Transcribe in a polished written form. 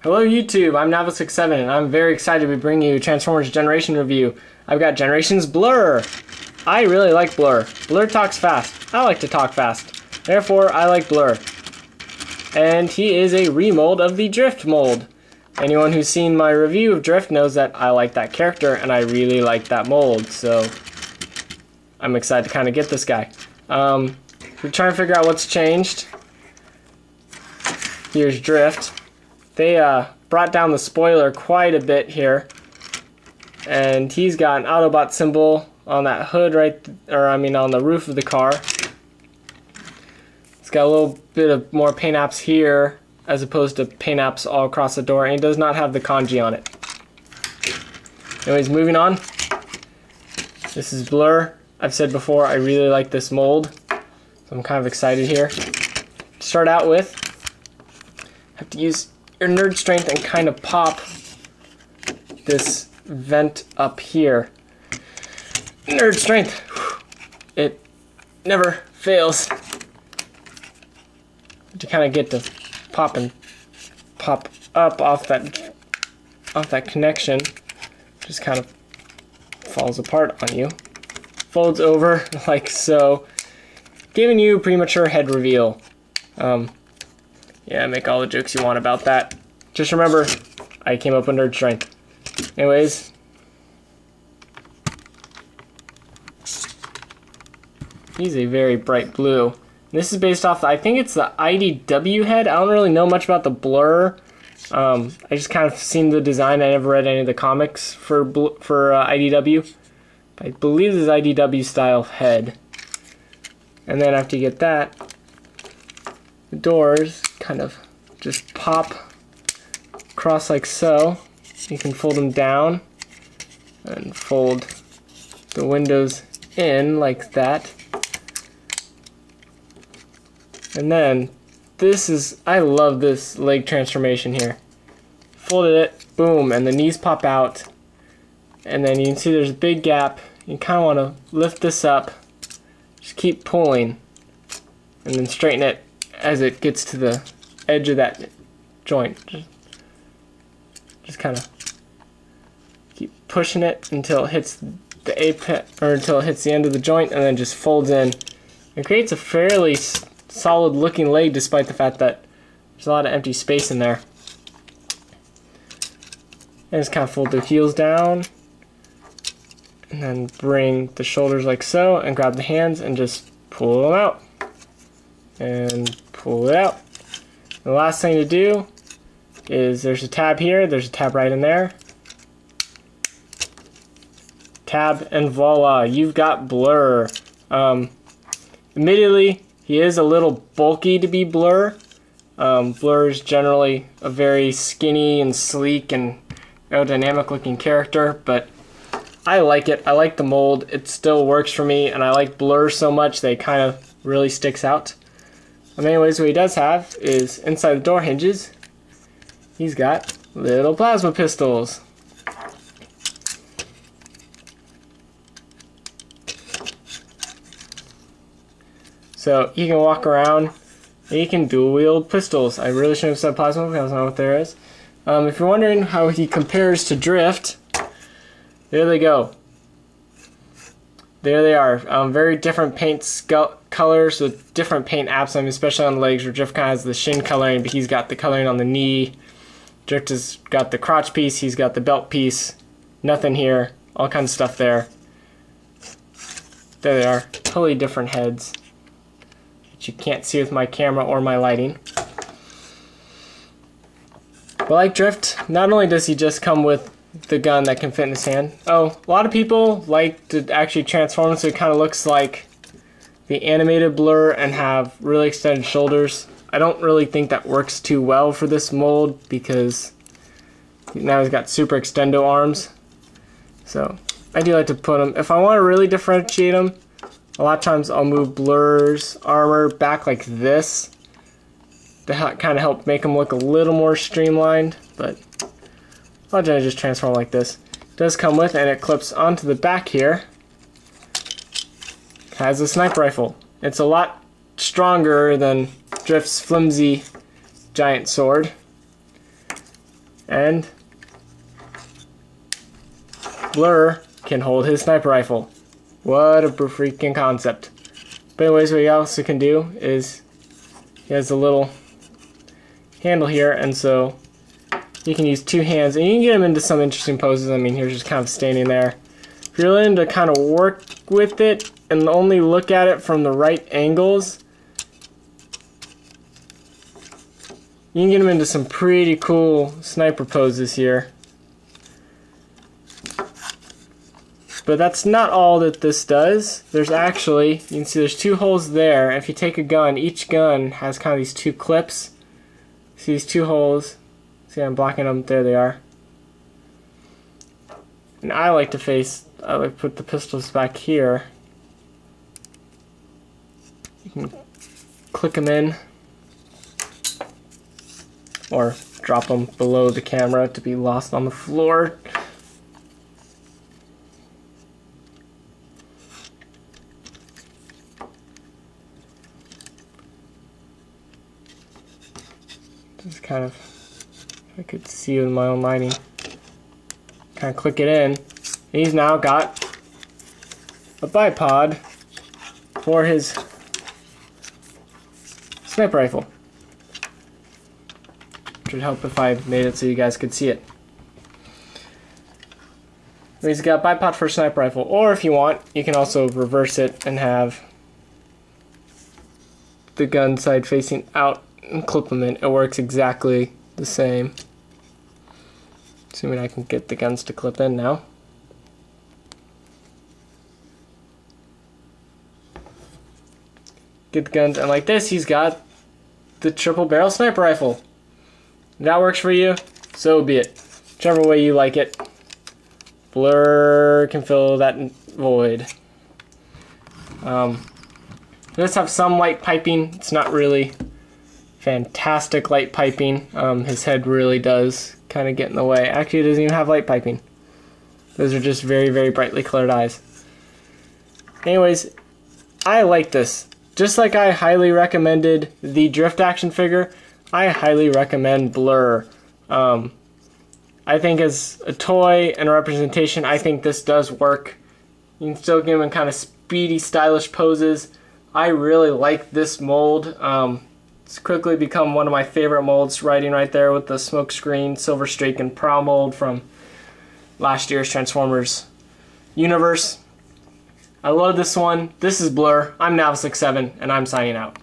Hello YouTube, I'm Navis67 and I'm very excited to be bringing you Transformers Generation review. I've got Generations Blurr. I really like Blurr. Blurr talks fast. I like to talk fast. Therefore, I like Blurr. And he is a remold of the Drift mold. Anyone who's seen my review of Drift knows that I like that character and I really like that mold. So, I'm excited to kind of get this guy. We're trying to figure out what's changed. Here's Drift. They brought down the spoiler quite a bit here, and he's got an Autobot symbol on that hood on the roof of the car. It's got a little bit of more paint apps here as opposed to paint apps all across the door, and it does not have the kanji on it. Anyways, moving on. This is Blurr. I've said before I really like this mold, so I'm kind of excited here. To start out with, have to use your nerd strength and kind of pop this vent up here. Nerd strength. It never fails. To kind of get to pop up off that connection, just kind of falls apart on you. Folds over like so, giving you a premature head reveal. Yeah, make all the jokes you want about that. Just remember, I came up with nerd strength. Anyways. He's a very bright blue. This is based off, I think it's the IDW head. I don't really know much about the Blurr. I just kind of seen the design. I never read any of the comics for IDW. But I believe this is IDW style head. And then after you get that, the doors kind of just pop across like so. You can fold them down and fold the windows in like that. And then I love this leg transformation here. Folded it, boom, and the knees pop out. And then you can see there's a big gap. You kind of want to lift this up, just keep pulling, and then straighten it as it gets to the edge of that joint. Just kind of keep pushing it until it hits the apex, or until it hits the end of the joint, and then just folds in. It creates a fairly solid looking leg despite the fact that there's a lot of empty space in there. And just kind of fold the heels down, and then bring the shoulders like so, and grab the hands and just pull them out. And pull it out. The last thing to do is there's a tab here, there's a tab right in there. Tab, and voila, you've got Blurr. Admittedly, he is a little bulky to be Blurr. Blurr is generally a very skinny and sleek and aerodynamic looking character, but I like it. I like the mold. It still works for me, and I like Blurr so much that it kind of really sticks out. Anyways, what he does have is inside the door hinges, he's got little plasma pistols. So he can walk around and he can dual wield pistols. I really shouldn't have said plasma because I don't know what there is. If you're wondering how he compares to Drift, there they go. There they are. Very different paint colors with different paint apps, especially on the legs, where Drift kind of has the shin coloring, but he's got the coloring on the knee. Drift has got the crotch piece, he's got the belt piece. Nothing here. All kinds of stuff there. There they are. Totally different heads, which you can't see with my camera or my lighting. But like Drift, not only does he just come with the gun that can fit in his hand. Oh, a lot of people like to actually transform him so it kind of looks like the animated Blurr and have really extended shoulders. I don't really think that works too well for this mold because now he's got super extendo arms. So I do like to put him, if I want to really differentiate him, a lot of times I'll move Blurr's armor back like this to kind of help make him look a little more streamlined, but I'll just transform like this. It does come with, and it clips onto the back here, has a sniper rifle. It's a lot stronger than Drift's flimsy giant sword. And Blurr can hold his sniper rifle. What a freaking concept. But anyways, what he also can do is he has a little handle here, and so you can use two hands, and you can get him into some interesting poses. I mean, here's just kind of standing there. If you're willing to kind of work with it and only look at it from the right angles, you can get him into some pretty cool sniper poses here. But that's not all that this does. There's actually, you can see there's two holes there. If you take a gun, each gun has kind of these two clips. See these two holes? See, I'm blocking them. There they are. And I like to put the pistols back here. You can click them in or drop them below the camera to be lost on the floor. Just kind of, I could see with my own lighting. Kind of click it in. And he's now got a bipod for his sniper rifle. Which would help if I made it so you guys could see it. But he's got a bipod for a sniper rifle. Or if you want, you can also reverse it and have the gun side facing out and clip them in. It works exactly the same. Assuming I can get the guns to clip in now. Get the guns, and like this, he's got the triple barrel sniper rifle. If that works for you, so be it. Whichever way you like it. Blurr can fill that void. Does have some light piping. It's not really fantastic light piping. His head really does kind of get in the way. Actually, it doesn't even have light piping. Those are just very, very brightly colored eyes. Anyways, I like this. Just like I highly recommended the Drift action figure, I highly recommend Blurr. I think as a toy and a representation, I think this does work. You can still get him in kind of speedy, stylish poses. I really like this mold. It's quickly become one of my favorite molds, riding right there with the smoke screen, silver streak, and prow mold from last year's Transformers universe. I love this one. This is Blurr. I'm Nav67, and I'm signing out.